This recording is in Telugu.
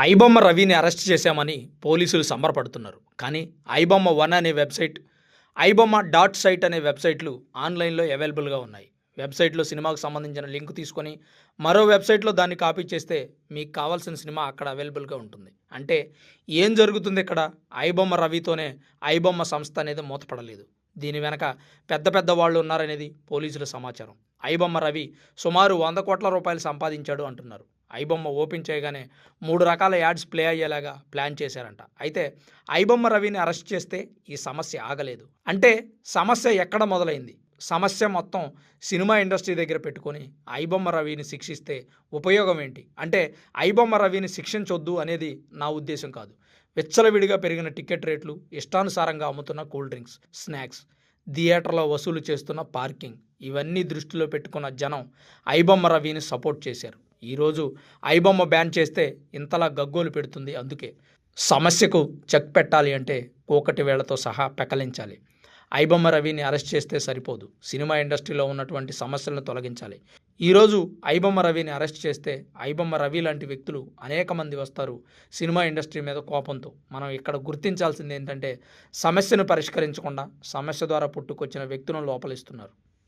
ఐబొమ్మ రవిని అరెస్ట్ చేశామని పోలీసులు సంబరపడుతున్నారు. కానీ ఐబొమ్మ వన్ అనే వెబ్సైట్, ఐబొమ్మ డాట్ సైట్ అనే వెబ్సైట్లు ఆన్లైన్లో అవైలబుల్గా ఉన్నాయి. వెబ్సైట్లో సినిమాకు సంబంధించిన లింక్ తీసుకొని మరో వెబ్సైట్లో దాన్ని కాపీ చేస్తే మీకు కావాల్సిన సినిమా అక్కడ అవైలబుల్గా ఉంటుంది. అంటే ఏం జరుగుతుంది ఇక్కడ? ఐబొమ్మ రవితోనే ఐబొమ్మ సంస్థ అనేది మూతపడలేదు. దీని వెనక పెద్ద పెద్ద వాళ్ళు ఉన్నారనేది పోలీసుల సమాచారం. ఐబొమ్మ రవి సుమారు 100 కోట్ల రూపాయలు సంపాదించాడు అంటున్నారు. ఐబొమ్మ ఓపెన్ చేయగానే 3 రకాల యాడ్స్ ప్లే అయ్యేలాగా ప్లాన్ చేశారంట. అయితే ఐబొమ్మ రవిని అరెస్ట్ చేస్తే ఈ సమస్య ఆగలేదు. అంటే సమస్య ఎక్కడ మొదలైంది? సమస్య మొత్తం సినిమా ఇండస్ట్రీ దగ్గర పెట్టుకొని ఐబొమ్మ రవిని శిక్షిస్తే ఉపయోగం ఏంటి? అంటే ఐబొమ్మ రవిని శిక్షించొద్దు అనేది నా ఉద్దేశం కాదు. విచ్చలవిడిగా పెరిగిన టికెట్ రేట్లు, ఇష్టానుసారంగా అమ్ముతున్న కూల్ డ్రింక్స్, స్నాక్స్, థియేటర్లో వసూలు చేస్తున్న పార్కింగ్, ఇవన్నీ దృష్టిలో పెట్టుకున్న జనం ఐబొమ్మ రవిని సపోర్ట్ చేశారు. ఈరోజు ఐబొమ్మ బ్యాన్ చేస్తే ఇంతలా గగ్గోలు పెడుతుంది. అందుకే సమస్యకు చెక్ పెట్టాలి అంటే కూకటి వేళ్లతో సహా పెకలించాలి. ఐబొమ్మ రవిని అరెస్ట్ చేస్తే సరిపోదు. సినిమా ఇండస్ట్రీలో ఉన్నటువంటి సమస్యలను తొలగించాలి. ఈరోజు ఐబొమ్మ రవిని అరెస్ట్ చేస్తే ఐబొమ్మ రవి లాంటి వ్యక్తులు అనేక మంది వస్తారు సినిమా ఇండస్ట్రీ మీద కోపంతో. మనం ఇక్కడ గుర్తించాల్సింది ఏంటంటే సమస్యను పరిష్కరించకుండా సమస్య ద్వారా పుట్టుకొచ్చిన వ్యక్తులను లోపలిస్తున్నారు.